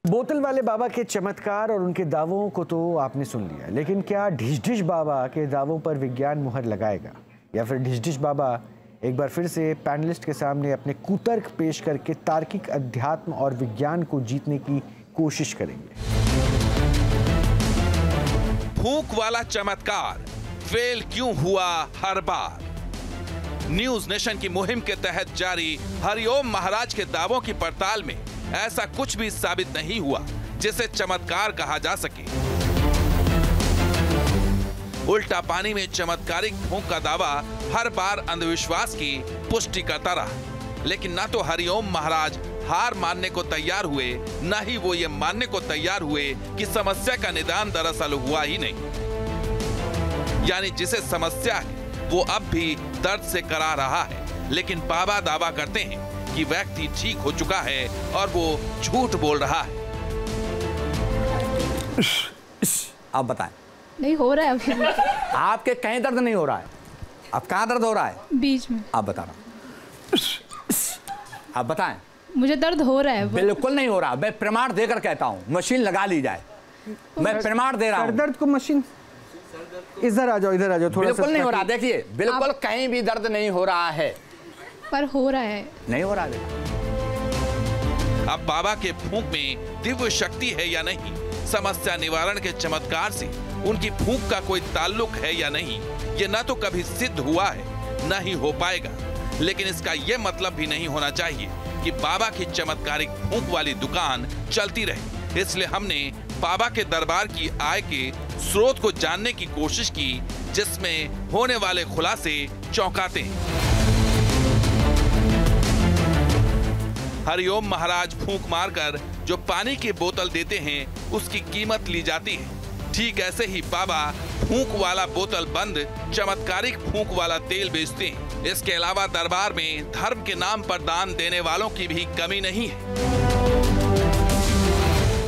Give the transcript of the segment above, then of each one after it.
बोतल वाले बाबा के चमत्कार और उनके दावों को तो आपने सुन लिया, लेकिन क्या ढिश ढिश बाबा के दावों पर विज्ञान मुहर लगाएगा या फिर ढिश ढिश बाबा एक बार फिर से पैनलिस्ट के सामने अपने कुतर्क पेश करके तार्किक अध्यात्म और विज्ञान को जीतने की कोशिश करेंगे? फूंक वाला चमत्कार फेल क्यों हुआ हर बार? न्यूज नेशन की मुहिम के तहत जारी हरिओम महाराज के दावों की पड़ताल में ऐसा कुछ भी साबित नहीं हुआ जिसे चमत्कार कहा जा सके। उल्टा पानी में चमत्कारिक फूंक का दावा हर बार अंधविश्वास की पुष्टि करता रहा, लेकिन ना तो हरिओम महाराज हार मानने को तैयार हुए, न ही वो ये मानने को तैयार हुए कि समस्या का निदान दरअसल हुआ ही नहीं। यानी जिसे समस्या है वो अब भी दर्द से करा रहा है, लेकिन बाबा दावा करते हैं कि व्यक्ति ठीक हो चुका है और वो झूठ बोल रहा है। आप बताएं। नहीं हो रहा है अभी। आपके कहीं दर्द नहीं हो रहा है? अब कहाँ दर्द हो रहा है? बीच में। आप बता रहा। आप बताएं। मुझे दर्द हो रहा है। बिल्कुल नहीं हो रहा। मैं प्रमाण देकर कहता हूँ, मशीन लगा ली जाए। मैं प्रमाण दे रहा हूँ। दर्द को मशीन, इधर आ जाओ, इधर आ जाओ थोड़ा। बिल्कुल नहीं हो रहा। देखिए, बिल्कुल कहीं भी दर्द नहीं हो रहा है। पर हो रहा है। नहीं हो रहा है। अब बाबा के फूंक में दिव्य शक्ति है या नहीं, समस्या निवारण के चमत्कार से उनकी फूंक का कोई ताल्लुक है या नहीं, ये न तो कभी सिद्ध हुआ है न ही हो पाएगा। लेकिन इसका यह मतलब भी नहीं होना चाहिए कि बाबा की चमत्कारिक फूंक वाली दुकान चलती रहे। इसलिए हमने बाबा के दरबार की आय के स्रोत को जानने की कोशिश की, जिसमें होने वाले खुलासे चौंकाते हैं। हरिओम महाराज फूंक मारकर जो पानी की बोतल देते हैं उसकी कीमत ली जाती है। ठीक ऐसे ही बाबा फूंक वाला बोतल बंद चमत्कारिक फूंक वाला तेल बेचते हैं। इसके अलावा दरबार में धर्म के नाम पर दान देने वालों की भी कमी नहीं है।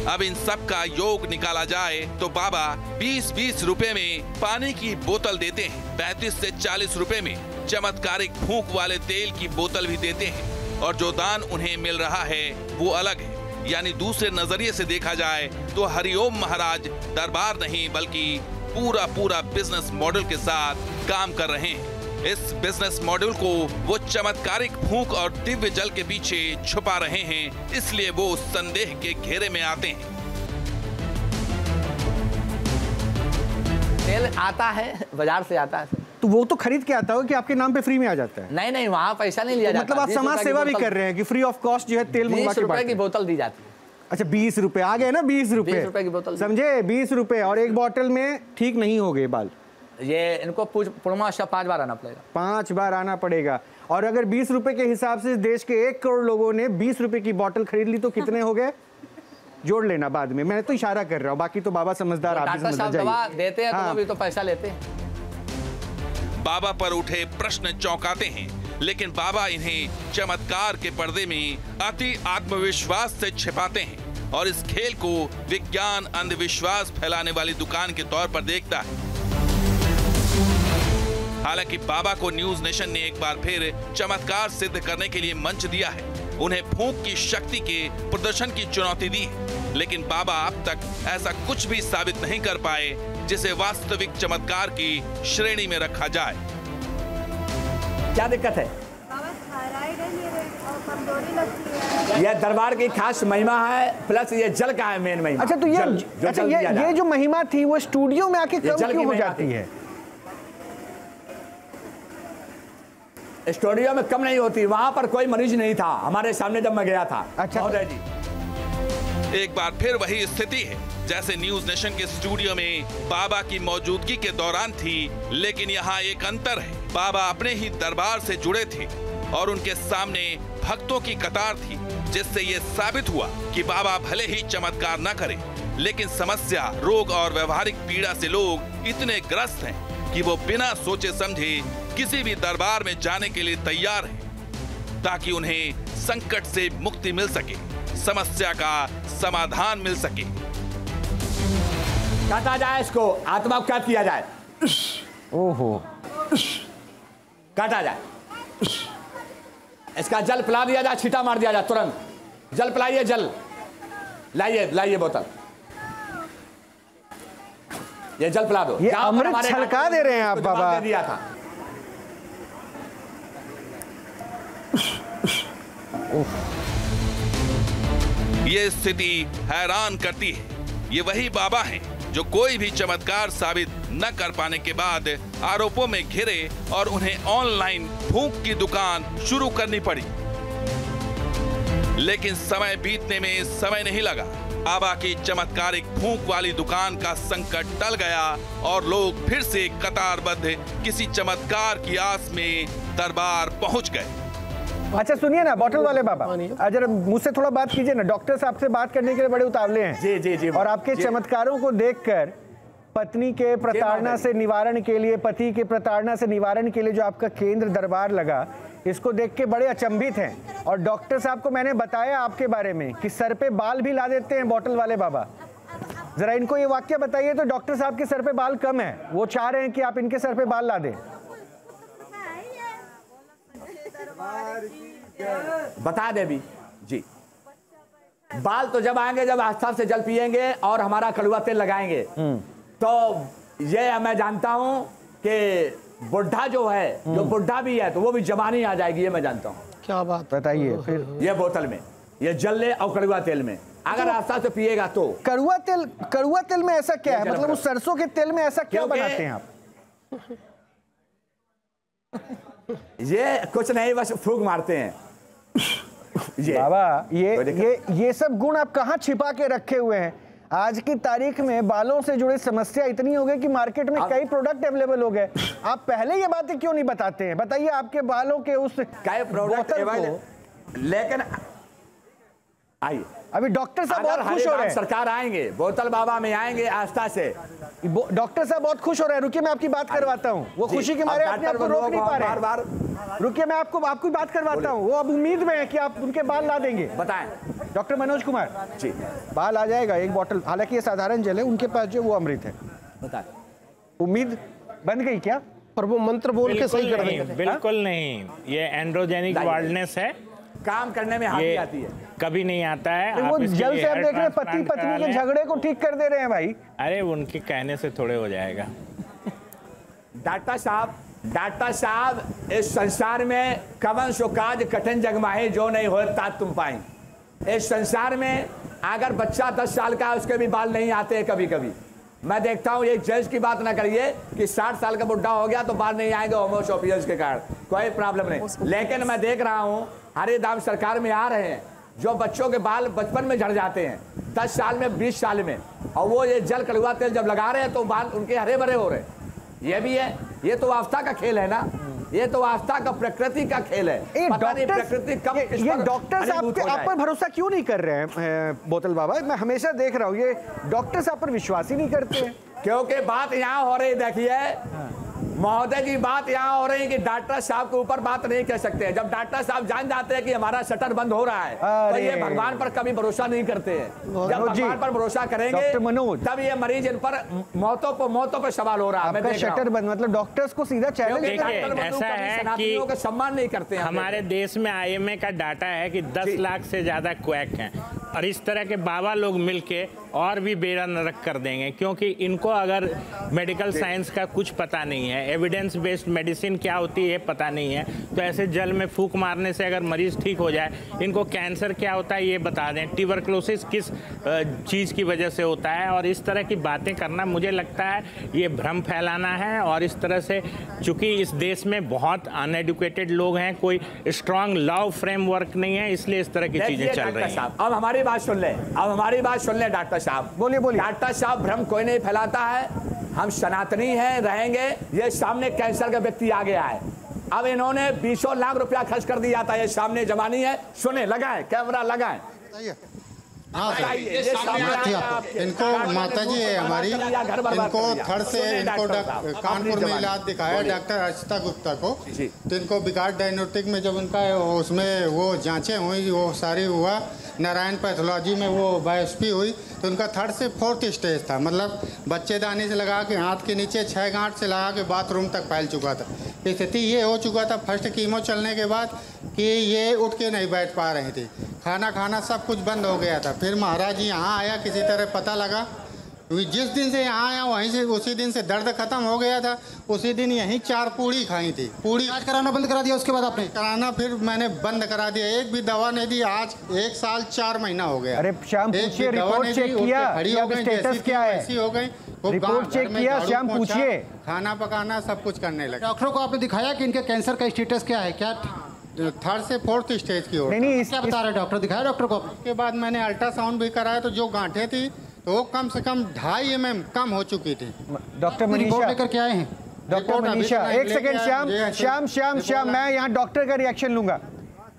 अब इन सब का योग निकाला जाए तो बाबा 20-20 रुपए में पानी की बोतल देते हैं, 35 से 40 रुपए में चमत्कारिक फूंक वाले तेल की बोतल भी देते हैं, और जो दान उन्हें मिल रहा है वो अलग है। यानी दूसरे नजरिए से देखा जाए तो हरिओम महाराज दरबार नहीं बल्कि पूरा बिजनेस मॉडल के साथ काम कर रहे हैं। इस बिजनेस मॉडल को वो चमत्कारिक फूंक और दिव्य जल के पीछे छुपा रहे हैं, इसलिए वो संदेह के घेरे में आते हैं। तेल आता है, बाजार से आता है, तो वो तो खरीद के आता हो कि आपके नाम पे फ्री में आ जाता है? नहीं, वहाँ पैसा नहीं लिया जाता। मतलब आप समाज सेवा भी कर रहे हैं कि फ्री ऑफ कॉस्ट जो है तेल मंगवा के 20 रुपए की बोतल दी जाती है। अच्छा, 20 रुपए आ गए ना, 20 रुपए की बोतल समझे, 20 रुपए, और एक बोतल में ठीक नहीं हो गए बाल, ये इनको पूर्णमास 5 बार आना पड़ेगा। 5 बार आना पड़ेगा। और अगर 20 रुपए के हिसाब से देश के 1 करोड़ लोगों ने 20 रुपए की बोतल खरीद ली तो कितने हो गए? जोड़ लेना बाद में, मैं तो इशारा कर रहा हूँ, बाकी तो बाबा समझदार, आप भी समझ दवा देते हैं। हाँ। तो भी तो पैसा लेते हैं। बाबा पर उठे प्रश्न चौंकाते हैं, लेकिन बाबा इन्हें चमत्कार के पर्दे में अति आत्मविश्वास से छिपाते हैं और इस खेल को विज्ञान अंधविश्वास फैलाने वाली दुकान के तौर पर देखता है। हालांकि बाबा को न्यूज नेशन ने एक बार फिर चमत्कार सिद्ध करने के लिए मंच दिया है, उन्हें फूंक की शक्ति के प्रदर्शन की चुनौती दी, लेकिन बाबा अब तक ऐसा कुछ भी साबित नहीं कर पाए जिसे वास्तविक चमत्कार की श्रेणी में रखा जाए। क्या दिक्कत है? यह दरबार की खास महिमा है, प्लस ये जल का है मेन महिमा। अच्छा, तो ये जो महिमा थी वो स्टूडियो में आके कम क्यों हो जाती है? स्टूडियो में कम नहीं होती, वहां पर कोई मरीज नहीं था हमारे सामने जब मैं गया था। अच्छा जी, एक बार फिर वही स्थिति है जैसे न्यूज नेशन के स्टूडियो में बाबा की मौजूदगी के दौरान थी, लेकिन यहाँ एक अंतर है। बाबा अपने ही दरबार से जुड़े थे और उनके सामने भक्तों की कतार थी, जिससे ये साबित हुआ कि बाबा भले ही चमत्कार न करें, लेकिन समस्या, रोग और व्यवहारिक पीड़ा से लोग इतने ग्रस्त हैं कि वो बिना सोचे समझे किसी भी दरबार में जाने के लिए तैयार हैं, ताकि उन्हें संकट से मुक्ति मिल सके, समस्या का समाधान मिल सके। काटा जाए इसको, आत्मा को कैद किया जाए। ओहो, काटा जाए, इसका जल पिला दिया जाए, छींटा मार दिया जाए, तुरंत जल पिलाइए, जल लाइए बोतल, ये जल पिला दो। ये अमृत छलका दे रहे हैं आप बाबा। दे दिया था। ये स्थिति हैरान करती है। ये वही बाबा हैं जो कोई भी चमत्कार साबित न कर पाने के बाद आरोपों में घिरे और उन्हें ऑनलाइन फूंक की दुकान शुरू करनी पड़ी। लेकिन समय बीतने में समय नहीं लगा। बाबा की चमत्कारिक फूंक वाली दुकान का संकट टल गया और लोग फिर से कतारबद्ध किसी चमत्कार की आस में दरबार पहुंच गए। अच्छा सुनिए ना बॉटल वाले बाबा, अगर मुझसे थोड़ा बात कीजिए ना। डॉक्टर साहब से बात करने के लिए बड़े उतावले हैं। जी जी जी। और आपके चमत्कारों को देखकर पत्नी के प्रताड़ना से निवारण के लिए, पति के प्रताड़ना से निवारण के लिए जो आपका केंद्र दरबार लगा, इसको देख के बड़े अचंभित हैं। और डॉक्टर साहब को मैंने बताया आपके बारे में कि सर पे बाल भी ला देते हैं बॉटल वाले बाबा। जरा इनको ये वाक्य बताइए तो डॉक्टर साहब के सर पे बाल कम है, वो चाह रहे हैं कि आप इनके सर पे बाल ला दें। बता दे भी जी। बाल तो जब आएंगे जब आस्था से जल पिएंगे और हमारा कड़वा तेल लगाएंगे तो ये मैं जानता हूं कि बुढ़ा जो है, जो बुढ़ा भी है तो वो भी जवानी आ जाएगी, ये मैं जानता हूं। क्या बात बताइए फिर। ये बोतल में ये जल ले और कड़वा तेल में अगर आस्था से पिएगा तो। कड़वा तेल में ऐसा क्या है, मतलब उस सरसों के तेल में ऐसा क्या बनाते हैं आप? ये कुछ नहीं, बस फूंक मारते हैं। ये बाबा ये सब गुण आप कहाँ छिपा के रखे हुए हैं? आज की तारीख में बालों से जुड़ी समस्या इतनी हो गई कि मार्केट में कई प्रोडक्ट अवेलेबल हो गए। आप पहले ये बातें क्यों नहीं बताते हैं? बताइए आपके बालों के उस कई प्रोडक्ट अवेलेबल, लेकिन आइए अभी डॉक्टर साहब बहुत खुश हो रहे हैं। सरकार आएंगे, बोतल बाबा में आएंगे आस्था से। डॉक्टर साहब बहुत खुश हो रहे हैं। रुकिए मैं आपकी बात करवाता हूँ। वो खुशी के मारे अपने आप को रोक नहीं पा रहे हैं। बार रुकिए मैं आपकी बात करवाता हूँ। वो अब उम्मीद में है कि आप उनके बाल ला देंगे। बताएं डॉक्टर मनोज कुमार जी। बाल आ जाएगा एक बोतल, हालांकि ये साधारण जल है, उनके पास जो वो अमृत है। बताएं उम्मीद बन गई क्या? और वो मंत्र बोल के सही कर देंगे। बिल्कुल नहीं, ये एंड्रोजेनिक वार्डनेस है, काम करने में हाथी आती है, कभी नहीं आता है। वो जल से आप देख रहे हैं पति पत्नी के झगड़े को ठीक कर दे रहे हैं भाई। अरे उनके कहने से थोड़े हो जाएगा। डॉक्टर साहब इस संसार में कवन सो काज कठिन जगमाहे जो नहीं हो तात तुम पाए। इस संसार में अगर बच्चा 10 साल का है उसके भी बाल नहीं आते कभी कभी। मैं देखता हूँ, एक जेंट्स की बात ना करिए कि 60 साल का बुढ़ा हो गया तो बाल नहीं आएंगे होमोसोपियस के कारण, कोई प्रॉब्लम नहीं। लेकिन मैं देख रहा हूँ हरे दाम सरकार में आ रहे हैं जो बच्चों के बाल बचपन में झड़ जाते हैं 10 साल में 20 साल में, और वो ये जल कड़वा तेल जब लगा रहे हैं तो बाल उनके हरे भरे हो रहे हैं। ये भी है, ये तो आस्था का खेल है ना, ये तो आस्था का प्रकृति का खेल है। पता नहीं प्रकृति कब ये डॉक्टर्स आप पर भरोसा क्यों नहीं कर रहे हैं बोतल बाबा? मैं हमेशा देख रहा हूँ ये डॉक्टर्स आप पर विश्वास ही नहीं करते हैं। क्योंकि बात यहाँ हो रही, देखिए महोदय जी, बात यहाँ हो रही है कि डॉक्टर साहब के ऊपर बात नहीं कह सकते। जब डॉक्टर साहब जान जाते हैं कि हमारा शटर बंद हो रहा है तो ये भगवान पर कभी भरोसा नहीं करते हैं। जब भगवान पर भरोसा करेंगे तब ये मरीज इन पर मौतों पर सवाल हो रहा है। शटर बंद मतलब डॉक्टर्स को सीधा चैलेंज। ऐसा है कि सम्मान नहीं करते हैं। हमारे देश में IMA का डाटा है कि 10 लाख से ज्यादा क्वैक हैं, और इस तरह के बाबा लोग मिलके और भी बेड़ा नरक कर देंगे, क्योंकि इनको अगर मेडिकल साइंस का कुछ पता नहीं है, एविडेंस बेस्ड मेडिसिन क्या होती है पता नहीं है, तो ऐसे जल में फूंक मारने से अगर मरीज ठीक हो जाए, इनको कैंसर क्या होता है ये बता दें, ट्यूबरक्लोसिस किस चीज़ की वजह से होता है, और इस तरह की बातें करना मुझे लगता है ये भ्रम फैलाना है। और इस तरह से चूंकि इस देश में बहुत अनएडुकेटेड लोग हैं, कोई स्ट्रांग लॉ फ्रेमवर्क नहीं है, इसलिए इस तरह की चीजें चल रही हैं। अब हमारी बात सुन ले, डॉक्टर साहब बोलिए। डॉक्टर साहब भ्रम कोई नहीं फैलाता है, हम सनातनी हैं, रहेंगे। ये सामने कैंसर का व्यक्ति आ गया है, अब इन्होंने 20 लाख रुपया खर्च कर दिया था, ये सामने जवानी है, सुने लगाए कैमरा लगाए। हाँ इनको माता जी है हमारी, इनको थर्ड से इनको कानपुर में इलाज दिखाया डॉक्टर अर्चिता गुप्ता को, तो इनको विकास डायग्नोस्टिक में जब उनका उसमें वो जांचें हुई, वो सारी हुआ, नारायण पैथोलॉजी में वो बायोप्सी हुई, तो उनका 3rd से 4th स्टेज था, मतलब बच्चेदानी से लगा के हाथ के नीचे 6 गांठ से लगा के बाथरूम तक फैल चुका था। स्थिति ये हो चुका था, फर्स्ट कीमो चलने के बाद कि ये उठ के नहीं बैठ पा रही थी, खाना खाना सब कुछ बंद हो गया था। फिर महाराज जी यहाँ आया, किसी तरह पता लगा, जिस दिन से यहाँ आया वहीं से उसी दिन से दर्द खत्म हो गया था। उसी दिन यहीं 4 पूड़ी खाई थी। पूड़ी इलाज कराना बंद करा दिया उसके बाद आपने? कराना फिर मैंने बंद करा दिया, एक भी दवा नहीं दी। आज 1 साल 4 महीना हो गया। अरे श्याम पूछिए, रिपोर्ट चेक किया, खड़ी हो गई, स्टेटस क्या है? ऐसी हो गई, रिपोर्ट चेक किया, श्याम पूछिए। खाना पकाना सब कुछ करने लगे। डॉक्टरों को आपने दिखाया कि इनके कैंसर का स्टेटस क्या है? क्या 3rd से 4th स्टेज की ओर। नहीं, क्या बता रहे डॉक्टर? दिखाया डॉक्टर को आपने? उसके बाद मैंने अल्ट्रासाउंड भी कराया, तो जो गांठें थी तो वो कम से कम 2.5 mm कम हो चुकी थी। डॉक्टर रिपोर्ट मनीषा, लेकर के आए हैं? डॉक्टर मनीषा, एक सेकंड श्याम, मैं यहाँ डॉक्टर का रिएक्शन लूंगा।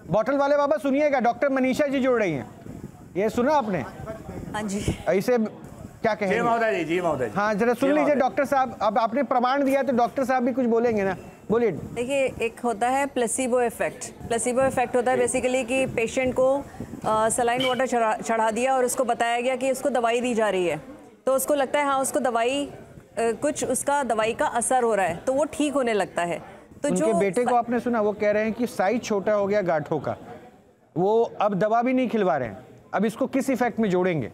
बॉटल वाले बाबा सुनिएगा, डॉक्टर मनीषा जी जोड़ रही हैं, ये सुना आपने? हाँ जी। ऐसे क्या कहेंगे? जी महोदय जी। हाँ जरा सुन लीजिए डॉक्टर साहब, अब आपने प्रमाण दिया तो डॉक्टर साहब भी कुछ बोलेंगे ना, बोलिए। देखिए, एक होता है प्लेसिबो इफेक्ट। प्लेसिबो इफेक्ट होता है बेसिकली कि पेशेंट को सलाइन वाटर चढ़ा दिया और उसको बताया गया कि उसको दवाई दी जा रही है, तो उसको लगता है हाँ उसको दवाई कुछ उसका दवाई का असर हो रहा है, तो वो ठीक होने लगता है। तो उनके जो बेटे को आपने सुना, वो कह रहे हैं कि साइज छोटा हो गया गांठों का, वो अब दवा भी नहीं खिलवा रहे हैं। अब इसको किस इफेक्ट में जोड़ेंगे?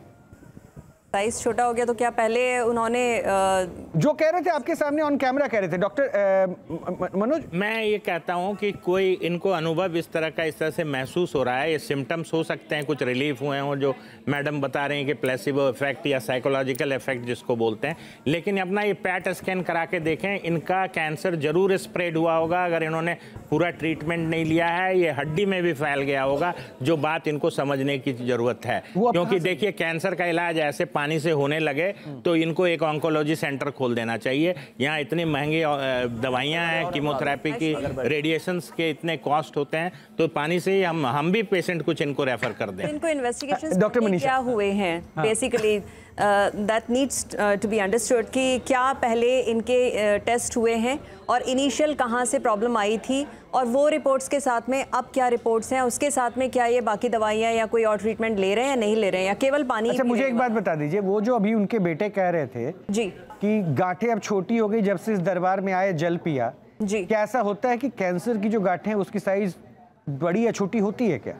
साइज छोटा हो गया तो क्या पहले उन्होंने जो कह रहे थे आपके सामने ऑन कैमरा कह रहे थे डॉक्टर मनोज? मैं ये कहता हूँ कि कोई इनको अनुभव इस तरह से महसूस हो रहा है, ये सिम्टम्स हो सकते हैं, कुछ रिलीफ हुए हों जो मैडम बता रहे हैं कि प्लेसिबो इफेक्ट या साइकोलॉजिकल इफेक्ट जिसको बोलते हैं, लेकिन अपना ये पैट स्कैन करा के देखें, इनका कैंसर जरूर स्प्रेड हुआ होगा। अगर इन्होंने पूरा ट्रीटमेंट नहीं लिया है, ये हड्डी में भी फैल गया होगा, जो बात इनको समझने की जरूरत है। क्योंकि देखिए, कैंसर का इलाज ऐसे पानी से होने लगे तो इनको एक ऑन्कोलॉजी सेंटर खोल देना चाहिए। यहाँ इतनी महंगी दवाइयाँ हैं, कीमोथेरेपी की, रेडिएशंस के इतने कॉस्ट होते हैं, तो पानी से ही हम भी पेशेंट कुछ इनको रेफर कर दें। इनको इन्वेस्टिगेशन डॉक्टर मनीषा क्या हुए हैं basically that needs to be understood कि क्या पहले इनके टेस्ट हुए हैं और इनिशियल कहाँ से प्रॉब्लम आई थी, और वो रिपोर्ट्स के साथ में अब क्या रिपोर्ट्स हैं, उसके साथ में क्या ये बाकी दवाइयाँ या कोई और ट्रीटमेंट ले रहे हैं या नहीं ले रहे हैं, या केवल पानी? अच्छा, मुझे एक बात बता दीजिए, वो जो अभी उनके बेटे कह रहे थे जी कि गांठें अब छोटी हो गई जब से इस दरबार में आए, जल पिया जी, क्या ऐसा होता है कि कैंसर की जो गांठें हैं उसकी साइज बड़ी या छोटी होती है क्या?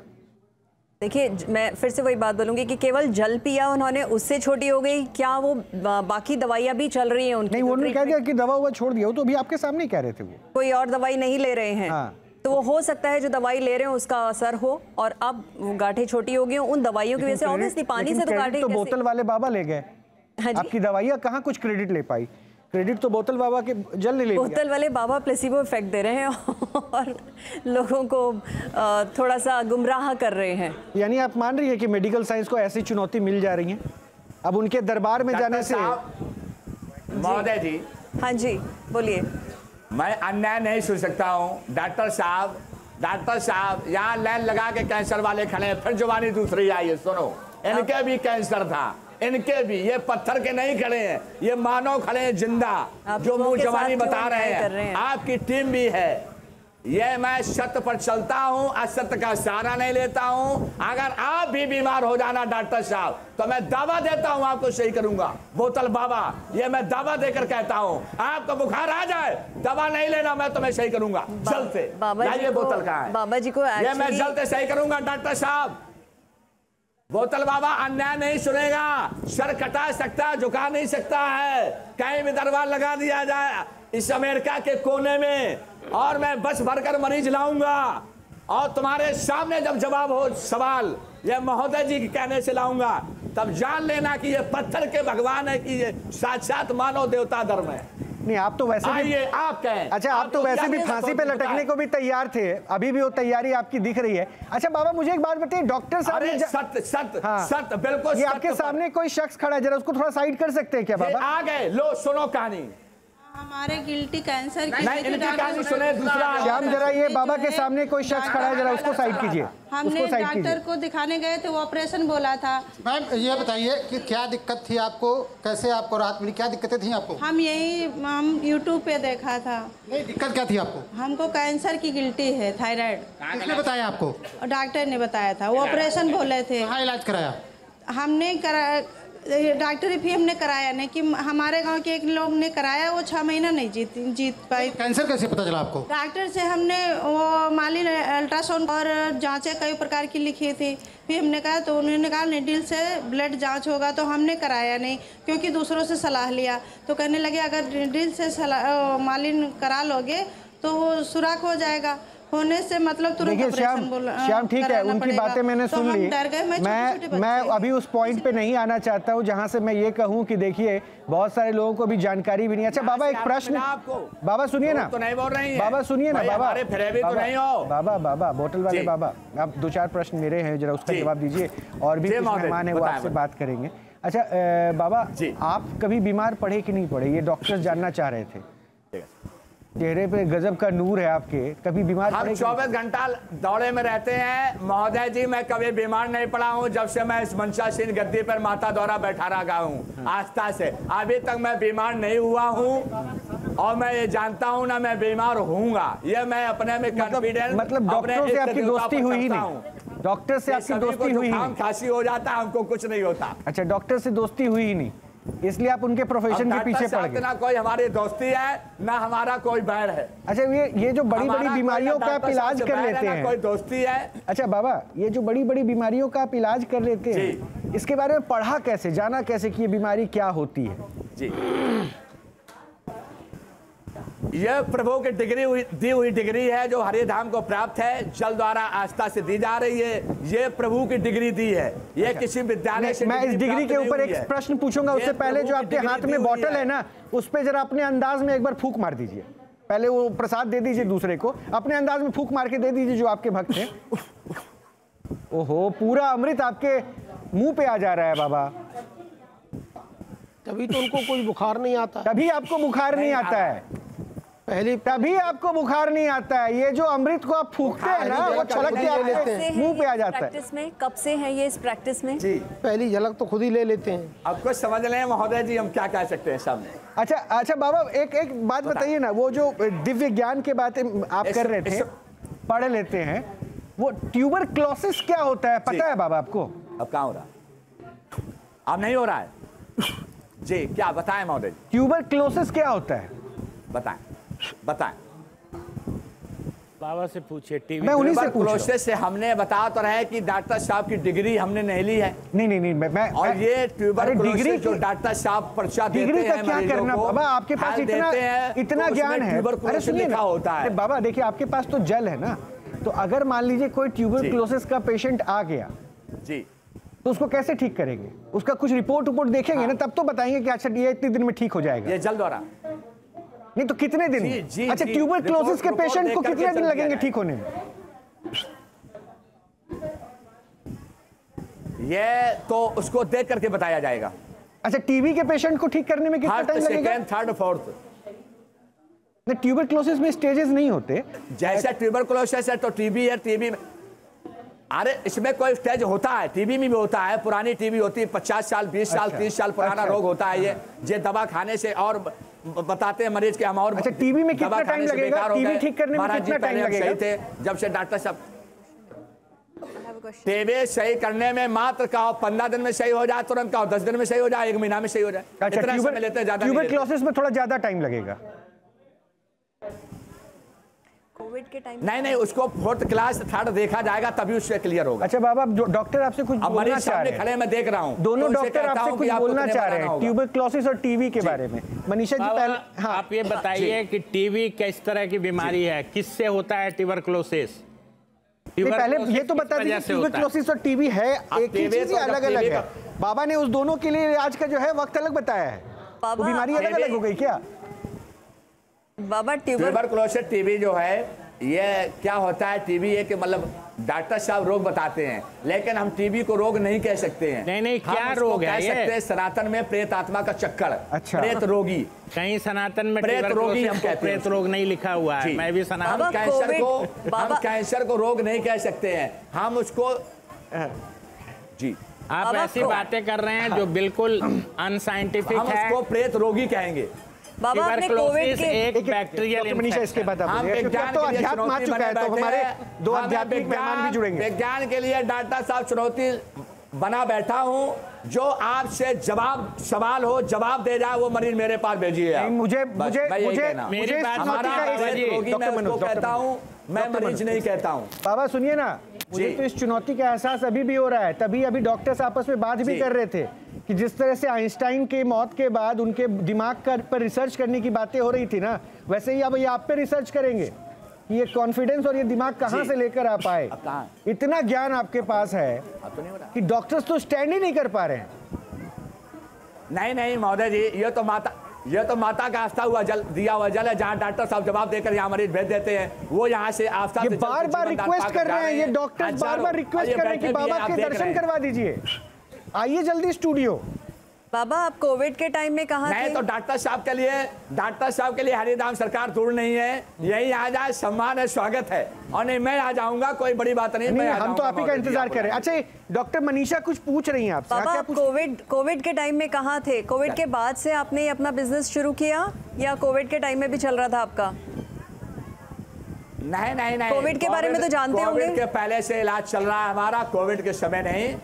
देखिए, मैं फिर से वही बात बोलूंगी कि केवल जल पिया उन्होंने उससे छोटी हो गई, क्या वो बाकी दवाइयाँ भी चल रही हैं उनकी? नहीं, उन्होंने कह दिया कि दवा हुआ छोड़ दिया, वो तो अभी आपके सामने कह रहे थे, वो कोई और दवाई नहीं ले रहे हैं। हाँ। तो वो हो सकता है जो दवाई ले रहे हैं उसका असर हो, और अब गांठें छोटी हो गई उन दवाइयों की वजह से। ऑब्वियसली पानी से तो गांठें तो बोतल वाले बाबा ले गए, आपकी दवाइयाँ कहाँ कुछ क्रेडिट ले पाई? क्रेडिट तो बोतल बाबा के जल ले लिया। बोतल वाले बाबा प्लेसिबो इफेक्ट दे रहे हैं और लोगों को थोड़ा सा गुमराह कर रहे हैं। यानी आप मान रही है कि मेडिकल साइंस को ऐसी चुनौती मिल जा रही है अब उनके दरबार में जाने से? महोदय जी, हाँ जी बोलिए। मैं अन्याय नहीं सुन सकता हूँ। डॉक्टर साहब यहाँ लाइन लगा के कैंसर वाले खड़े हैं, फिर जुबानी दूसरी आई है, सुनो, इनके भी कैंसर था, इनके भी, ये पत्थर के नहीं खड़े हैं, ये मानव खड़े हैं जिंदा, जो मुंह जवानी बता रहे हैं। आपकी टीम भी है। ये मैं सत्य पर चलता हूं, असत्य का सहारा नहीं लेता हूं। अगर आप भी बीमार हो जाना डॉक्टर साहब, तो मैं दावा देता हूं आपको सही करूंगा। बोतल बाबा, ये मैं दावा देकर कहता हूं, आपको बुखार आ जाए, दवा नहीं लेना, मैं तुम्हें सही करूंगा जल्द से। ये बोतल कहाँ है? बाबा जी को ये मैं जल्द से सही करूंगा डॉक्टर साहब। बोतल बाबा अन्याय नहीं सुनेगा, सर कटा सकता है, झुका नहीं सकता है। कहीं भी दरबार लगा दिया जाए इस अमेरिका के कोने में, और मैं बस भरकर मरीज लाऊंगा, और तुम्हारे सामने जब जवाब हो सवाल ये महोदय जी के कहने से लाऊंगा, तब जान लेना कि ये पत्थर के भगवान है कि ये साक्षात मानव देवता धर्म है। नहीं, आप तो वैसे भी आप कहें। अच्छा, आप तो वैसे भी फांसी पे लटकने को भी तैयार थे, अभी भी वो तैयारी आपकी दिख रही है। अच्छा बाबा, मुझे एक बात बताइए, डॉक्टर साहब ने सत्य बिल्कुल, ये आपके सामने कोई शख्स खड़ा है, जरा उसको थोड़ा साइड कर सकते हैं क्या बाबा? आ गए, लो सुनो कहानी। हमारे गिल्टी कैंसर की कहानी सुने। दूसरा श्याम, जरा ये बाबा के सामने कोई शख्स खड़ा है, जरा उसको साइड कीजिए। हमने डॉक्टर को दिखाने गए थे, वो ऑपरेशन बोला था। मैम ये बताइए कि क्या दिक्कत थी आपको, कैसे आपको राहत मिली, क्या दिक्कतें थी आपको? हम यूट्यूब पे देखा था। नहीं, दिक्कत क्या थी आपको? हमको कैंसर की गिल्टी है, थायराइड। किसने बताया आपको? डॉक्टर ने बताया था, वो ऑपरेशन बोले थे। कहाँ इलाज कराया? हमने डॉक्टरी भी हमने कराया नहीं कि हमारे गांव के एक लोग ने कराया, वो 6 महीना नहीं जीत पाई। कैंसर कैसे पता चला आपको? डॉक्टर से हमने वो माली अल्ट्रासाउंड और जांचें कई प्रकार की लिखी थी, फिर हमने कहा तो उन्होंने कहा निडिल से ब्लड जांच होगा, तो हमने कराया नहीं क्योंकि दूसरों से सलाह लिया। तो कहने लगे अगर निडिल से मालिन करा लोगे तो वो सुराख हो जाएगा, होने से मतलब तुरंत श्याम ठीक है, उनकी बातें मैंने सुन ली। मैं अभी उस पॉइंट पे नहीं आना चाहता हूँ जहाँ से मैं ये कहूँ कि देखिए बहुत सारे लोगों को भी जानकारी भी नहीं। अच्छा बाबा, एक प्रश्न, बाबा सुनिए ना, बाबा सुनिए ना, बाबा बोतल वाले बाबा, आप 2-4 प्रश्न मेरे हैं, जरा उसका जवाब दीजिए, और भी मेहमान है वो आपसे बात करेंगे। अच्छा बाबा, आप कभी बीमार पड़े कि नहीं पड़े, ये डॉक्टर्स जानना चाह रहे थे। चेहरे पे गजब का नूर है आपके, कभी बीमार हम 24 घंटा दौड़े में रहते हैं महोदय जी। मैं कभी बीमार नहीं पड़ा हूँ जब से मैं इस मंचासीन गद्दी पर माता द्वारा बैठा रहा हूँ आस्था से, अभी तक मैं बीमार नहीं हुआ हूँ, और मैं ये जानता हूँ ना मैं बीमार होऊंगा, ये मैं अपने में कॉन्फिडेंस। मतलब डॉक्टर से आपकी दोस्ती हुई ही नहीं? डॉक्टर से आपकी दोस्ती हुई ही? खांसी हो जाता है, हमको कुछ नहीं होता। अच्छा, डॉक्टर से दोस्ती हुई ही नहीं, इसलिए आप उनके प्रोफेशन के पीछे पड़ गए। ना कोई हमारी दोस्ती है ना हमारा कोई बैर है। अच्छा, ये जो बड़ी बड़ी बीमारियों का आप इलाज कर लेते हैं, कोई दोस्ती है। अच्छा बाबा, ये जो बड़ी बड़ी बीमारियों का आप इलाज कर लेते हैं, इसके बारे में पढ़ा कैसे, जाना कैसे कि ये बीमारी क्या होती है? जी, यह प्रभु की दी हुई डिग्री है जो हरे धाम को प्राप्त है, जल द्वारा आस्था से दी जा रही है। ये प्रभु की डिग्री दी है, ये किसी विद्यालय से। मैं इस डिग्री के ऊपर एक प्रश्न पूछूंगा, उससे पहले जो आपके हाथ में बोतल है ना, उस पे जरा अपने अंदाज में एक बार फूंक मार दीजिए। पहले वो प्रसाद दे दीजिए दूसरे को, अपने अंदाज में फूंक मार के दे दीजिए जो आपके भक्त हैं। ओहो, पूरा अमृत आपके मुंह पे आ जा रहा है बाबा। तभी तो उनको कोई बुखार नहीं आता। तभी आपको बुखार नहीं आता है, तभी आपको बुखार नहीं आता है। ये जो अमृत को आप फूंकते हैं ना, वो छलक के आपके मुंह पे आ जाता है। प्रैक्टिस में कब से है ये, इस प्रैक्टिस में? जी, पहली झलक तो खुद ही ले लेते हैं। अब कुछ समझ लें महोदय जी, हम क्या कह सकते हैं सामने। अच्छा बाबा, एक बात बताइए ना, वो जो दिव्य ज्ञान की बातें आप कर रहे थे, पढ़ लेते हैं, वो ट्यूबरक्लोसिस क्या होता है पता है बाबा आपको? अब कहाँ हो रहा है? अब नहीं हो रहा है जी, क्या बताएं महोदय? ट्यूबरक्लोसिस क्या होता है बताएं बाबा से पूछिए। टीवी मैं उन्हीं से पूछ रहा हूं। से हमने बता तो रहे कि डॉक्टर साहब की डिग्री हमने नहीं ली है। नहीं मैं और ये ट्यूबरक्लोसिस जो डॉक्टर साहब पर्चा देते हैं क्या करना बाबा, आपके पास इतना ज्ञान है। अरे सुनिए ना होता है बाबा, देखिए आपके पास तो जल है ना, तो अगर मान लीजिए कोई ट्यूबरक्लोसिस का पेशेंट आ गया जी, तो उसको कैसे ठीक करेंगे? उसका कुछ रिपोर्ट देखेंगे ना, तब तो बताएंगे कि अच्छा ये इतने दिन में ठीक हो जाएगा। ये जल द्वारा नहीं तो कितने दिन? अच्छा, ट्यूबरक्लोसिस के पेशेंट को कितने दिन लगेंगे ठीक होने में? ये तो उसको देख करके बताया जाएगा। अच्छा, टीबी के पेशेंट को ठीक करने में कितना टाइम लगेगा? Second, third, fourth. ट्यूबरक्लोसिस में स्टेजेस नहीं होते? जैसे ट्यूबरक्लोसिस है तो टीबी है, टीबी में अरे इसमें कोई स्टेज होता है, टीबी में भी होता है। पुरानी टीबी होती है, 50 साल 20 साल 30 साल पुराना रोग होता है ये दवा खाने से, और बताते हैं मरीज के हम, और अच्छा टीबी में कितना टाइम लगेगा? टीबी ठीक करने में कितना टाइम लगेगा? सही थे जब से डॉक्टर साहब टीबी सही करने में मात्र कहो 15 दिन में सही हो जाए, तुरंत कहो 10 दिन में सही हो जाए, 1 महीना में सही हो जाए। अच्छा, इतना समय लेते हैं ज्यादा। ट्यूबरक्लोसिस में थोड़ा ज्यादा टाइम लगेगा। कोविड के टाइम नहीं, उसको 4th क्लास 3rd देखा जाएगा तभी उससे क्लियर होगा। अच्छा बाबा, डॉक्टर आपसे कुछ बोलना चाह रहे हैं? खड़े मैं देख रहा हूं, दोनों डॉक्टर आपसे कुछ बोलना चाह रहे हैं ट्यूबरक्लोसिस और टीबी के बारे में। मनीषा जी पहले हाँ, आप ये बताइए कि टीबी किस तरह की बीमारी है, किससे होता है ट्यूबरक्लोसिस? पहले ये तो बता दीजिए, ट्यूबरक्लोसिस और टीबी है एक ही चीज, अलग अलग है? बाबा ने उस दोनों के लिए आज का जो है वक्त अलग बताया है, वो बीमारी अलग अलग हो गई क्या बाबा? ट्यूबरक्लोसिस टीबी जो है ये क्या होता है? टीबी एक मतलब डॉक्टर साहब रोग बताते हैं, लेकिन हम टीबी को रोग नहीं कह सकते हैं। नहीं क्या रोग है? कह सकते हैं सनातन में प्रेत आत्मा का चक्कर। अच्छा, प्रेत रोगी। कहीं सनातन में प्रेत रोगी हम कहते हैं, प्रेत रोग नहीं लिखा हुआ है। मैं भी सनातन हम कैंसर को रोग नहीं कह सकते हैं, हम उसको जी आप ऐसी बातें कर रहे हैं जो बिल्कुल अनसाइंटिफिक है। हम उसको प्रेत रोगी कहेंगे। बाबा आपने कोविड के एक बैक्टीरियल मनीषा इसके बाद आप तो अध्यात्म आ चुका है, तो हमारे 2 आध्यात्मिक मेहमान भी जुड़ेंगे। विज्ञान के लिए डॉक्टर साहब चुनौती बना बैठा हूं, जो आपसे सवाल हो जवाब दे जाए वो मरीज मेरे पास भेजिए आप। मुझे कहता हूं, मैं मरीज नहीं कहता हूं। बाबा सुनिए ना, मुझे तो इस चुनौती का एहसास अभी भी हो रहा है। तभी अभी डॉक्टर्स आपस में बात भी कर रहे थे कि जिस तरह से आइंस्टाइन के मौत के बाद उनके दिमाग पर रिसर्च करने की बातें हो रही थी ना, वैसे ही अब ये आप पे रिसर्च करेंगे। ये कॉन्फिडेंस और ये दिमाग कहां से लेकर आप आए? इतना ज्ञान आपके पास है कि डॉक्टर्स तो स्टैंड ही नहीं कर पा रहे हैं। नहीं महोदय जी, ये तो माता का आस्था हुआ दिया हुआ जल है, जहाँ डॉक्टर साहब जवाब देकर यहाँ मरीज भेज देते हैं, वो यहाँ से आस्था ये बार-बार रिक्वेस्ट कर रहे हैं, ये डॉक्टर्स बार-बार रिक्वेस्ट कर रहे हैं कि बाबा के दर्शन करवा दीजिए, आइए जल्दी स्टूडियो। बाबा आप कोविड के टाइम में कहाँ थे? तो डॉक्टर साहब के लिए हरिधाम सरकार दूर नहीं है, यही आ जाए, सम्मान है, स्वागत है। और नहीं मैं आ जाऊंगा, कोई बड़ी बात नहीं, मैं हम तो आप ही का इंतजार कर रहे हैं। अच्छा डॉक्टर मनीषा कुछ पूछ रही हैं आपसे। बाबा आप कोविड के टाइम में कहाँ थे? कोविड के बाद से आपने अपना बिजनेस शुरू किया या कोविड के टाइम में भी चल रहा था आपका? नहीं कोविड के बारे में तो जानते होंगे। कोविड के पहले से इलाज चल रहा है हमारा, कोविड के समय नहीं।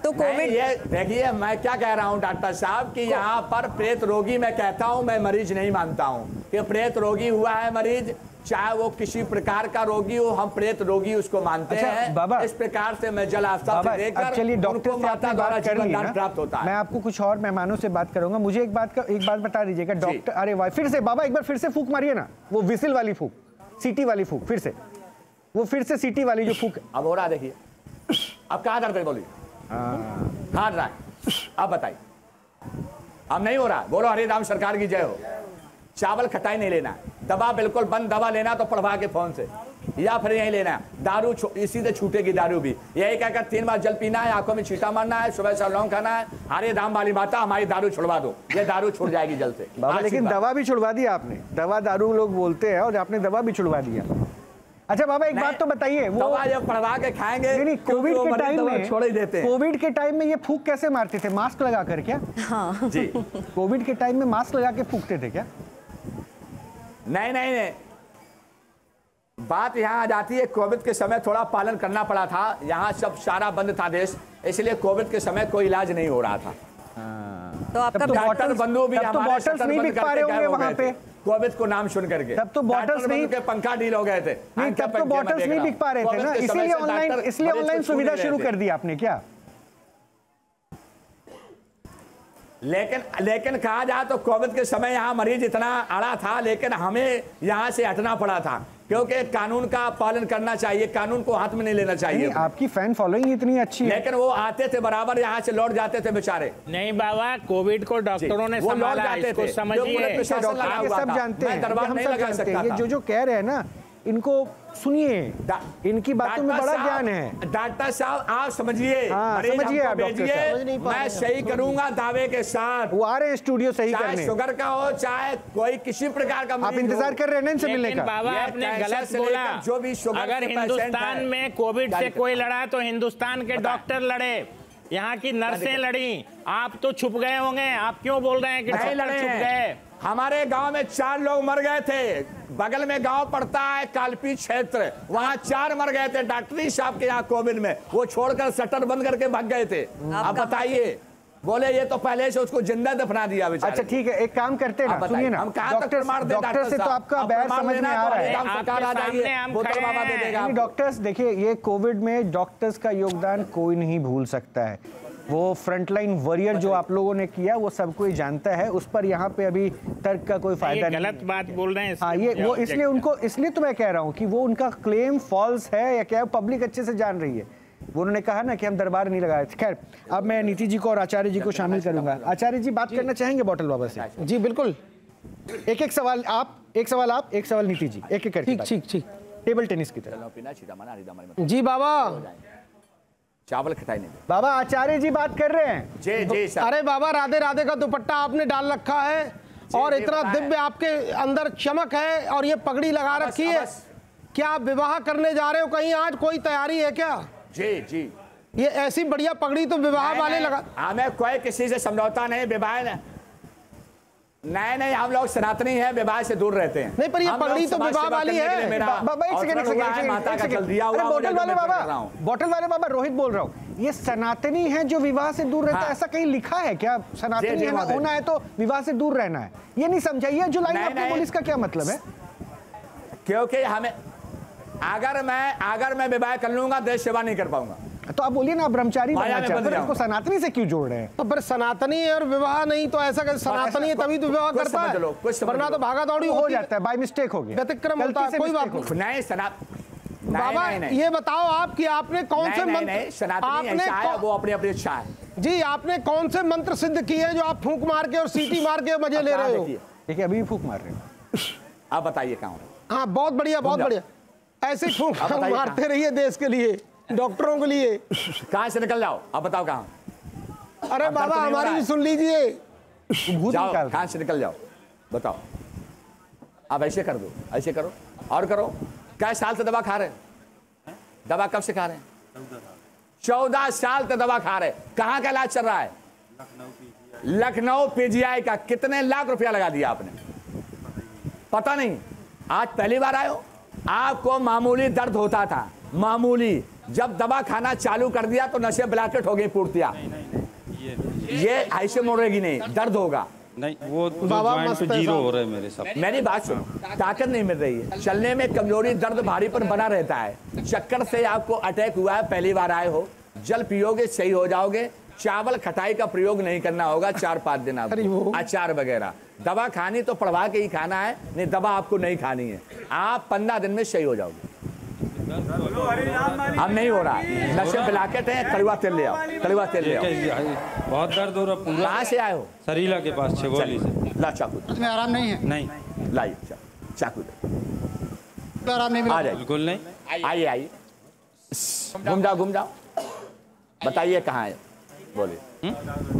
तो कोविड ये देखिए, मैं क्या कह रहा हूं डॉक्टर साहब कि यहाँ पर प्रेत रोगी मैं कहता हूं, मैं मरीज नहीं मानता हूं कि प्रेत रोगी हुआ है मरीज, चाहे वो किसी प्रकार का रोगी हो, हम प्रेत रोगी उसको मानते हैं। बाबा इस प्रकार से मैं जल आस्था से देकर चलिए डॉक्टर से माता द्वारा जीवन दान प्राप्त होता है। मैं आपको कुछ और मेहमानों से बात करूंगा। मुझे एक बात बता दीजिएगा डॉक्टर। अरे वाह, फिर से बाबा एक बार फिर से फूंक मारिए ना, वो विसिल वाली फूंक, सीटी वाली फूंक, फिर से वो सीटी वाली जो फूंक। अब हो रहा देखिए, अब कहाँ दर्द है बोलिए? हाँ रहा है, अब बताइए। अब नहीं हो रहा, बोलो हरिराम सरकार की जय हो। चावल खटाई नहीं लेना, दवा बिल्कुल बंद, दवा लेना तो पढ़वा के फोन से, या फिर यही लेना। दारू इसी से छूटेगी, दारू भी यही कहकर 3 बार जल पीना है, आंखों में छींटा मारना है, सुबह से लौंग खाना है। हरे राम वाली माता हमारी दारू छुड़वा दो, ये दारू छूट जाएगी जल से। बाबा लेकिन दवा भी छुड़वा दिया आपने, दवा दारू लोग बोलते हैं और आपने दवा भी छुड़वा दिया। अच्छा बाबा एक बात तो बताइए, वो दवा जब पढ़वा के खाएंगे, नहीं कोविड के टाइम में छोड़ ही देते हैं। कोविड के टाइम में ये फूंक कैसे मारते थे? मास्क लगा कर क्या? हाँ जी, कोविड के टाइम में मास्क लगा के फूंकते थे क्या? नहीं, बात यहाँ आ जाती है, कोविड के समय थोड़ा पालन करना पड़ा था, यहाँ सब सारा बंद था देश, इसलिए कोविड के समय कोई इलाज नहीं हो रहा था। तो आपका डॉक्टर बंधु भी बॉटल्स नहीं बिक पा रहे होंगे वहाँ पे कोविड को नाम सुन करके, तब तो बॉटल्स नहीं के पंखा डील हो गए थे। नहीं तब तो बॉटल्स नहीं बिक पा रहे थे ना, इसलिए ऑनलाइन सुविधा शुरू कर दी आपने क्या? लेकिन कहा जाए तो कोविड के समय यहाँ मरीज इतना अड़ा था, लेकिन हमें यहाँ से हटना पड़ा था, क्योंकि कानून का पालन करना चाहिए, कानून को हाथ में नहीं लेना चाहिए। आपकी फैन फॉलोइंग इतनी अच्छी है, लेकिन वो आते थे बराबर, यहाँ से लौट जाते थे बेचारे। नहीं बाबा, कोविड को डॉक्टरों ने संभाला, इसको समझिए। सब जानते हैं, हम सब जानते हैं। ये जो कह रहे हैं ना, इनको सुनिए, इनकी बातों में बड़ा ज्ञान है। डॉक्टर साहब आप समझिए, समझिए आप डॉक्टर साहब, मैं सही करूंगा दावे के साथ। वो आ रहे हैं स्टूडियो सही करने, चाहे शुगर का हो, चाहे कोई किसी प्रकार का। आप इंतजार कर रहे हैं इनसे मिलने का। बाबा आपने गलत बोला, जो भी शुगर, अगर हिंदुस्तान में कोविड से कोई लड़ा तो हिंदुस्तान के डॉक्टर लड़े, यहाँ की नर्सें लड़ी। आप तो छुप गए होंगे, आप क्यों बोल रहे हैं कि डॉक्टर छुप गए? हमारे गांव में 4 लोग मर गए थे, बगल में गांव पड़ता है कालपी क्षेत्र, वहां 4 मर गए थे डॉक्टरी साहब के यहाँ कोविड में, वो छोड़कर शटर बंद करके भाग गए थे। अब बताइए, बोले ये तो पहले से उसको जिंदा दफना दिया। अच्छा ठीक है, एक काम करते हैं ना, सुनिए ना, डॉक्टर से तो आपका बैर समझ में आ रहा है। डॉक्टर्स देखिए, ये कोविड में डॉक्टर्स का योगदान कोई नहीं भूल सकता है। वो फ्रंटलाइन वॉरियर जो आप लोगों ने किया वो सब कोई जानता है, उस पर यहाँ पे अभी तर्क का कोई फायदा नहीं। गलत बात बोल रहे हैं। हाँ, ये वो इसलिए तो मैं कह रहा हूँ कि वो उनका क्लेम फॉल्स है या क्या, पब्लिक अच्छे से जान रही है। वो उन्होंने कहा ना कि हम दरबार नहीं लगाए। खैर, अब मैं नीति जी को और आचार्य जी को शामिल करूंगा। आचार्य जी बात करना चाहेंगे बॉटल बाबा से? जी बिल्कुल। एक सवाल आप, एक सवाल नीति जी, एक करके। ठीक। टेबल टेनिस की तरह। जी बाबा, चावल खटाई नहीं। बाबा आचार्य जी बात कर रहे हैं। जी सर। अरे बाबा, राधे राधे का दुपट्टा आपने डाल रखा है और इतना दिव्य आपके अंदर चमक है और ये पगड़ी लगा रखी है। क्या आप विवाह करने जा रहे हो कहीं? आज कोई तैयारी है क्या? जी। ये ऐसी बढ़िया पगड़ी तो विवाह वाले लगा। हमें कोई किसी से समझौता नहीं, विवाह नहीं, हम लोग सनातनी हैं, विवाह से दूर रहते हैं। नहीं, पर ये पगड़ी तो विवाह वाली है। बाबा एक सेकंड, बॉटल वाले बाबा रोहित बोल रहा हूँ। ये सनातनी है जो विवाह से दूर रहता है, ऐसा कहीं लिखा है क्या? सनातनी होना है तो विवाह से दूर रहना है, ये नहीं समझा। ये जो लाइन आपने बोली इसका क्या मतलब है? क्योंकि हमें अगर मैं विवाह कर लूंगा देश सेवा नहीं कर पाऊंगा। तो आप बोलिए ना, आप ब्रह्मचारी बनना चाहते हैं, इसको सनातनी से क्यों जोड़ रहे हैं? तो फिर सनातनी और विवाह नहीं तो ऐसा कि सनातनी है तभी तो विवाह करता है, वरना तो भागा दौड़ी हो जाता है, बाय मिस्टेक हो गया, व्यतिक्रम होता है, कोई बात नहीं। बाबा ये बताओ आप कि आपने कौन से मंत्र, आपने वो अपनी अपनी इच्छा है जी, आपने कौन से मंत्र सिद्ध किए जो आप फूंक मार के और सीटी मार के मजे ले रहे हो? देखिए अभी फूंक मार रहे हो आप, बताइए कहाँ? हाँ बहुत बढ़िया, बहुत बढ़िया, ऐसे फूंक मारते रहिए देश के लिए, डॉक्टरों के लिए। कहाँ से निकल जाओ, आप बताओ कहाँ? अरे बाबा हमारी भी सुन लीजिए, कहाँ से निकल जाओ, बताओ। आप ऐसे कर दो, ऐसे करो और करो। क्या साल से दवा खा रहे हैं? दवा कब से खा रहे हैं? 14 साल से दवा खा रहे। कहाँ का इलाज चल रहा है? लखनऊ पीजीआई का। कितने लाख रुपया लगा दिया आपने? पता नहीं, आज पहली बार आए हो। आपको मामूली दर्द होता था, मामूली, जब दवा खाना चालू कर दिया तो नशे ब्लैकेट हो गई पूर्तियां। ये ऐसे मोड़ेगी नहीं, दर्द होगा नहीं। वो बाबा जीरो हो रहा है मेरे साथ। मेरी बात सुनो, ताकत नहीं मिल रही है, चलने में कमजोरी, दर्द भारीपन बना रहता है। चक्कर से आपको अटैक हुआ है, पहली बार आए हो। जल पियोगे सही हो जाओगे। चावल खटाई का प्रयोग नहीं करना होगा 4-5 दिन, आपको अचार वगैरह। दवा खानी तो पड़वा के ही खाना है, नहीं दवा आपको नहीं खानी है। आप 15 दिन में सही हो जाओगे। अब नहीं हो रहा है, नशे ब्लैकेट है। कड़वा तेल ले आओ, कड़वा तेल ले आओ। बहुत दर्द हो रहा। कहाँ से आए हो? सरीला के पास, छगोली से। ला चाकू, तुम्हें आराम नहीं है? नहीं लाइए चाकू, आराम नहीं मिला? बिल्कुल नहीं। आइए आइए, घूम जाओ, बताइए कहाँ है, बोलिए।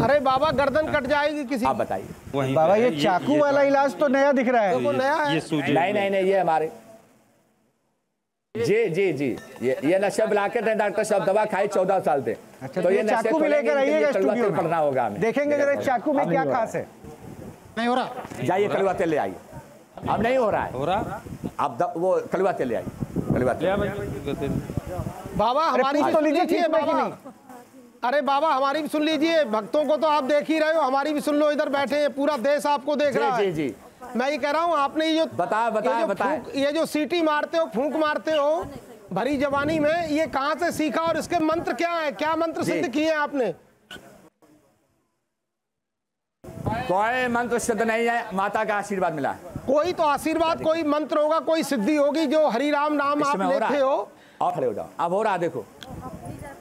अरे बाबा गर्दन कट जाएगी किसी। आप बताइए। बाबा ये चाकू वाला इलाज तो नया दिख रहा है। तो नया है? नहीं, ये हमारे जी ये नशा ब्लैकेट है। डॉक्टर साहब दवा खाई 14 साल से। अच्छा, तो ये चाकू भी लेकर आइएगा स्टूडियो में, पढ़ना होगा हमें। देखेंगे जरा चाकू में क्या खास है। नहीं हो रहा, जाइए कड़वा तेल ले आइए। अब नहीं हो रहा है, हो रहा। आप वो कड़वा तेल ले आइए, कड़वा तेल। बाबा हमारी भी सुन लीजिए बाबा। अरे बाबा हमारी भी सुन लीजिए, भक्तों को तो आप देख ही रहे हो, हमारी भी सुन लो। इधर बैठे हैं, पूरा देश आपको देख रहा है। जी। मैं ये कह रहा हूँ, आपने ये जो बता ये जो सीटी मारते हो, फूंक मारते हो भरी जवानी में, ये कहाँ से सीखा और इसके मंत्र क्या है? क्या मंत्र सिद्ध किए आपने? कोई मंत्र सिद्ध नहीं है, माता का आशीर्वाद मिला है। कोई तो आशीर्वाद, कोई मंत्र होगा, कोई सिद्धि होगी जो हरि राम नाम आप लेते हो। और खड़े हो जाओ। अब हो रहा देखो,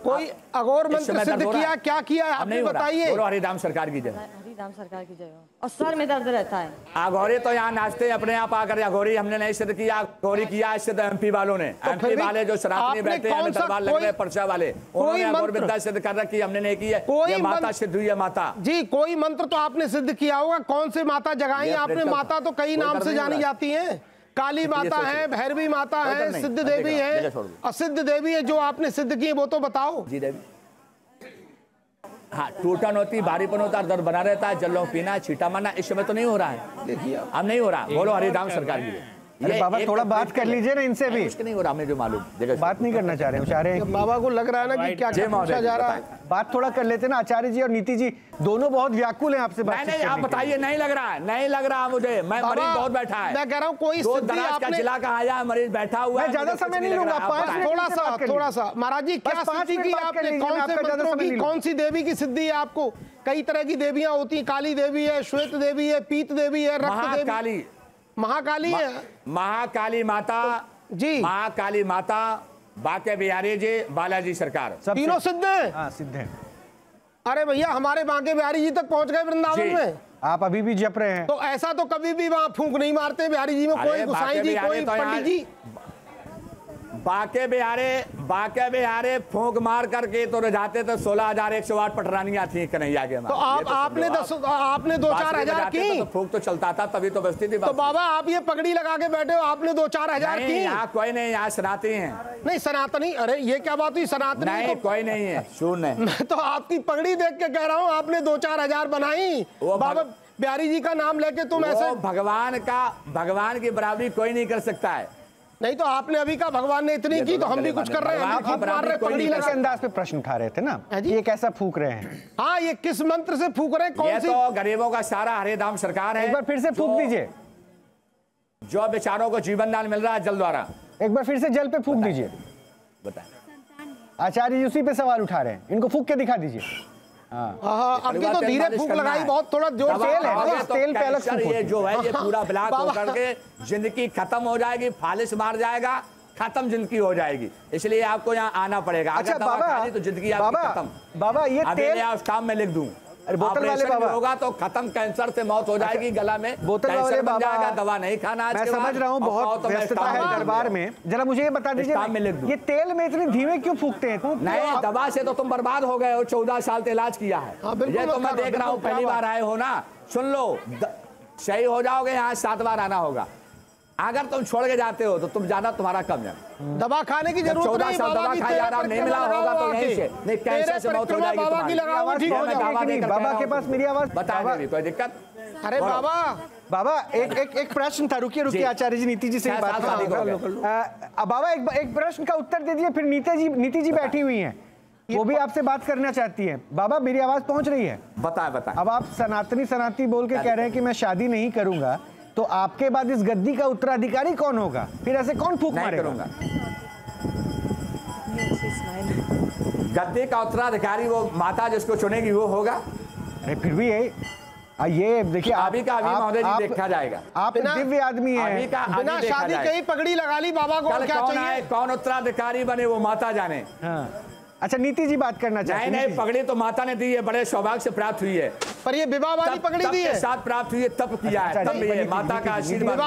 कोई अघोर मंत्र सिद्ध किया, क्या किया आपने बताइए? बोलो हरिराम सरकार की जय। हरिराम सरकार की जय। और सर में दर्द रहता है। अघोरी तो यहाँ नाचते अपने आप आकर। अघोरी हमने नहीं सिद्ध किया, अघोरी किया सिद्ध एमपी वालों ने। एमपी वाले जो शराब बैठे हैं, दरबार लग रहे पर्चा वाले, उन्होंने अघोर विद्या सिद्ध कर रखी, हमने नहीं की है। ये माता सिद्ध हुई है, माता जी। कोई मंत्र तो आपने सिद्ध किया होगा। कौन से माता जगाई आपने? माता तो कई नाम से जानी जाती है। काली माता है, भैरवी माता है, सिद्ध देवी है, असिद्ध देवी है। जो आपने सिद्ध की वो तो बताओ। जी देवी, हाँ, टूटन होती, भारीपन होता, दर्द बना रहता है, जल्लों पीना, छीटा मारना। इस समय तो नहीं हो रहा है, देखिए अब नहीं हो रहा। बोलो हरिराम सरकार की। अरे बाबा थोड़ा बात कर लीजिए ना इनसे भी। नहीं हो रहा, हमें जो मालूम, बात नहीं करना चाह रहे, चाह रहे हैं बाबा को लग रहा है ना कि क्या पूछा जा रहा है। बात थोड़ा कर लेते ना। आचार्य जी और नीति जी दोनों बहुत व्याकुल हैं आपसे बात। नहीं, आप बताइए। नहीं लग रहा है, नहीं लग रहा मुझे। मैं मरीज बहुत बैठा है, मैं कह रहा हूँ कोई का जिला का आया मरीज बैठा हुआ है। ज्यादा समय नहीं लूंगा, थोड़ा सा। महाराज जी क्या सिद्धि की आपने? कौन से मंत्रों की, कौन सी देवी की सिद्धि है आपको? कई तरह की देवियां होती हैं, काली देवी है, श्वेत देवी है, पीत देवी है, रक्त देवी, महाकाली है, महाकाली माता जी, महाकाली माता, बाके बिहारी जी, बालाजी सरकार, तीनों सिद्ध हैं। हाँ सिद्ध हैं। अरे भैया हमारे बांके बिहारी जी तक पहुंच गए वृंदावन में। आप अभी भी जप रहे हैं। तो ऐसा तो कभी भी वहां फूंक नहीं मारते बिहारी जी में कोई गोसाई जी, कोई पंडित जी। बाके बिहारे फूंक मार करके तो रजाते तो 16,108 पटरानियां थी कन्हैया के। तो आपने 2-4 हजार की। तो फूंक तो चलता था तभी तो बचती थी। तो बाबा आप ये पगड़ी लगा के बैठे हो, आपने 2-4 हजार की। यहाँ कोई नहीं, यहाँ सनातनी है। नहीं सनातनी, अरे ये क्या बात हुई? सनातनी नहीं, कोई नहीं है, शून्य। मैं तो आपकी पगड़ी देख के कह रहा हूँ, आपने 2-4 हजार बनाई। बाबा बिहारी जी का नाम लेके तुम ऐसे। भगवान की बराबरी कोई नहीं कर सकता है। नहीं तो आपने अभी कहा भगवान ने इतनी की तो हम भी कुछ कर रहे हैं, हम भी मार रहे, पगड़ी के अंदाज पे प्रश्न उठा रहे थे ना, ये कैसा फूक रहे हैं? हाँ, ये किस मंत्र से फूक रहे हैं? कौन सी? तो गरीबों का सारा हरिदाम सरकार है। एक बार फिर से फूक दीजिए। जो बेचारों को जीवन दान मिल रहा है जल द्वारा, एक बार फिर से जल पे फूक दीजिए। बताएं। आचार्य जी उसी पे सवाल उठा रहे हैं, इनको फूक के दिखा दीजिए। हाँ, अभी तो धीरे फूक लगाई, बहुत थोड़ा जोर से तेल है, तेल पे अलग फूक। ये जो है ये पूरा ब्लैक होकर के जिंदगी खत्म हो जाएगी, फालिश मार जाएगा, खत्म जिंदगी हो जाएगी। इसलिए आपको यहाँ आना पड़ेगा। अच्छा बाबा, तो जिंदगी आपकी खत्म। बाबा ये तेल स्टाम में लिख दूं, बोतल वाले बाबा होगा तो खत्म, कैंसर से मौत हो जाएगी, गला में बोतल वाले बाबा दवा नहीं खाना। मैं समझ रहा हूँ बहुत व्यस्तता है दरबार में, जरा मुझे ये बता दीजिए ये तेल में इतने धीमे क्यों फूकते हैं? नहीं, दवा से तो तुम बर्बाद हो गए हो, 14 साल से इलाज किया है। ये तो मैं देख रहा हूँ, पहली बार आए हो ना, सुन लो, सही हो जाओगे, यहाँ 7 बार आना होगा। अगर तुम छोड़ के जाते हो तो तुम जाना, तुम्हारा कम जाना। दवा खाने की जरूरत नहीं, दवा खा जा रहा नहीं मिला होगा तो यहीं से नहीं, कैंसर से मौत हो जाएगी तुम्हारी। बाबा के पास मेरी आवाज बता देंगे, कोई दिक्कत? अरे बाबा एक प्रश्न था, रुकिए आचार्य जी, नीति जी से बात बाबा एक प्रश्न का उत्तर दे दिए, फिर नीति जी बैठी हुई हैं, वो भी आपसे बात करना चाहती है। बाबा मेरी आवाज पहुंच रही है? बताएं। अब आप सनातनी बोल के कह रहे हैं कि मैं शादी नहीं करूंगा, तो आपके बाद इस गद्दी का उत्तराधिकारी कौन होगा? फिर ऐसे कौन फूक मारेगा? गद्दी का उत्तराधिकारी वो माता जिसको चुनेगी वो होगा। अरे फिर भी ये देखिए, अभी का अभी महोदय जी देखा जाएगा। आप दिव्य आदमी हैं, बिना शादी के ही पगड़ी लगा ली बाबा को, क्या चाहिए? कौन उत्तराधिकारी बने वो माता जाने। अच्छा नीति जी बात करना चाहते हैं। नहीं, पगड़ी तो माता ने दी है, बड़े सौभाग्य से प्राप्त हुई है। पर ये विवाह वाली पगड़ी दी है, साथ प्राप्त हुई है, तब किया है, तब ये माता का आशीर्वाद।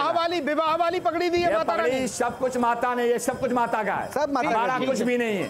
विवाह वाली पगड़ी दी है माता ने। सब कुछ माता ने, ये सब कुछ माता का है, सब माता हमारा कुछ भी नहीं है।